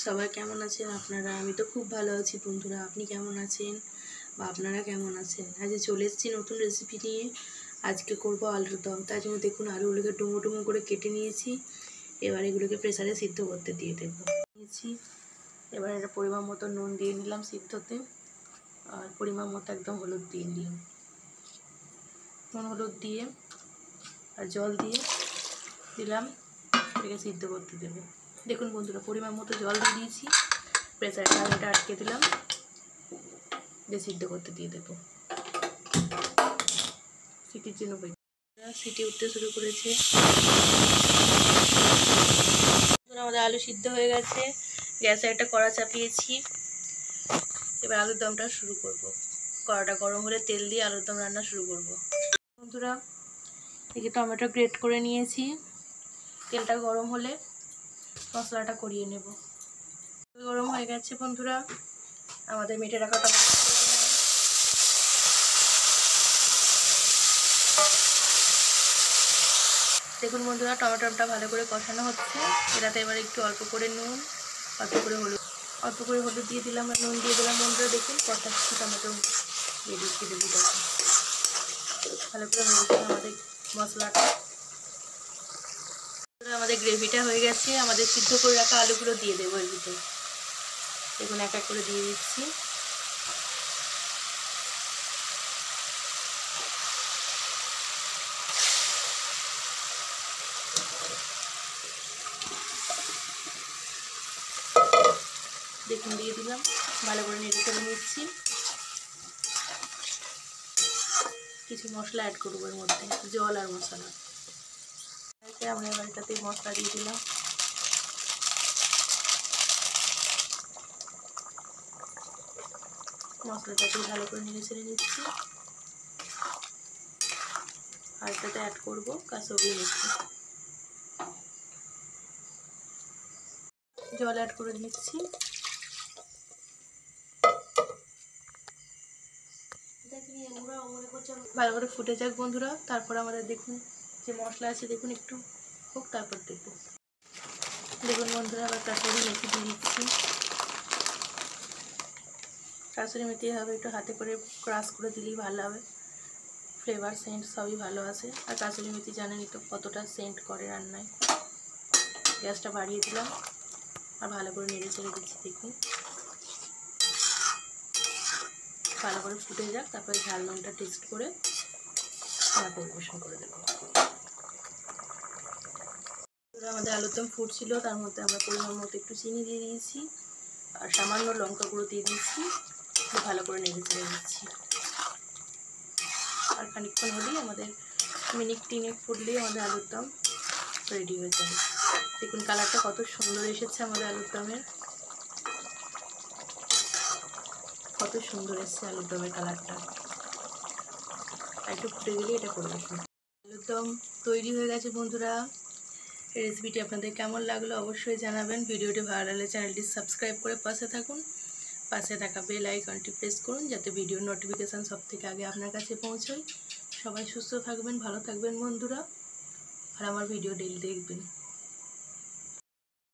সবাই কেমন আছেন আপনারা? আমি তো খুব ভালো আছি বন্ধুরা। আপনি কেমন আছেন বা আপনারা কেমন আছেন? আজকে চলে এসেছি নতুন রেসিপি নিয়ে। আজকে করব আলুর দম। তার জন্য দেখুন আলুগুলোকে ডুমো ডুমো করে কেটে নিয়েছি। এবার এগুলোকে প্রেসারে সিদ্ধ করতে দিয়ে দেবো। এবার এটা পরিমাণ মতো নুন দিয়ে নিলাম সিদ্ধতে, আর পরিমাণ মতো একদম হলুদ দিয়ে নিলাম। নুন হলুদ দিয়ে আর জল দিয়ে দিলাম, এটাকে সিদ্ধ করতে দেবো। দেখুন বন্ধুরা, পরিমাণ মতো জল দিয়ে দিয়েছি। প্রেসারের ঢাকনাটা আটকে দিলাম, দিয়ে সিদ্ধ করতে দিয়ে দেবো। সিটির জন্য সিটি উঠতে শুরু করেছে। আমাদের আলু সিদ্ধ হয়ে গেছে। গ্যাসে একটা কড়া চাপিয়েছি। এবার আলুর দমটা শুরু করব। কড়াটা গরম হলে তেল দিয়ে আলুর দম রান্না শুরু করব। বন্ধুরা, এদিকে টমেটো গ্রেট করে নিয়েছি। তেলটা গরম হলে মশলাটা করিয়ে নেব। গরম হয়ে গেছে বন্ধুরা, আমাদের মেটে রাখা টমেটো দেখুন বন্ধুরা, টমেটোটা ভালো করে কষানো হচ্ছে। এটাতে এবার একটু অল্প করে নুন, অল্প করে হলুদ দিয়ে দিলাম আর নুন দিয়ে দিলাম। বন্ধুরা দেখুন কষাচ্ছি, টমেটো দিয়ে দিচ্ছি। ভালো করে হয়েছে আমাদের মশলাটা। আমাদের গ্রেভিটা হয়ে গেছে। আমাদের সিদ্ধ করে রাখা আলুগুলো দিয়ে দেবো এর ভিতরে। দেখুন এক এক করে দিয়ে দিচ্ছি। দেখুন দিয়ে দিলাম, ভালো করে নেড়ে করে নিচ্ছি। কিছু মশলা অ্যাড করবো এর মধ্যে, জল আর মশলা। আমরা এবার এটাতে মশলা দিয়ে দিলাম। মশলাটাকে ভালো করে নেড়ে ছেড়ে নিচ্ছি। আর এটাতে অ্যাড করবো কাসুরি মেথি। জল অ্যাড করে নিচ্ছি। ভালো করে ফুটে যাক বন্ধুরা, তারপর আমাদের দেখুন যে মশলা আছে দেখুন একটু হোক, তারপর দেখুন। দেখুন বন্ধুরা, আবার কাসুরি মেথি দিয়ে দিচ্ছি। কাসুরি মেথি হবে একটু হাতে করে ক্রাশ করে দিলেই ভালো হবে। ফ্লেভার সেন্ট সবই ভালো আসে। আর কাসুরি মেথি জানেনই তো কতটা সেন্ট করে রান্নায়। গ্যাসটা বাড়িয়ে দিলাম আর ভালো করে নেড়ে ছেড়ে দিচ্ছি। দেখুন ভালো করে ফুটে যাক, তারপরে ঝাল নুনটা টেস্ট করে আমরা পরিবেশন করে দেবো। আমাদের আলুর দম ফুটছিল, তার মধ্যে আমরা পরিমাণ মতো একটু চিনি দিয়ে দিয়েছি আর সামান্য লঙ্কা গুঁড়ো দিয়ে দিয়েছি। ভালো করে নেড়ে ছেড়ে দিচ্ছি। আর খানিকক্ষণ হলেই আমাদের মিনিট 3 ফুটলেই আমাদের আলুর দম রেডি হয়ে যাবে। দেখুন কালারটা কত সুন্দর এসেছে আমাদের আলুর দমের, কত সুন্দর এসেছে আলুর দমের কালারটা। একটু ফুটে গেলে এটা পরিবেশন। আলুর দম তৈরি হয়ে গেছে বন্ধুরা। এই রেসিপিটি আপনাদের কেমন লাগলো অবশ্যই জানাবেন। ভিডিওটি ভালো লাগলে চ্যানেলটি সাবস্ক্রাইব করে পাশে থাকুন। পাশে থাকা বেল আইকনটি প্রেস করুন যাতে ভিডিওর নোটিফিকেশান সবথেকে আগে আপনার কাছে পৌঁছায়। সবাই সুস্থ থাকবেন, ভালো থাকবেন বন্ধুরা, আর আমার ভিডিও ডেইলি দেখবেন।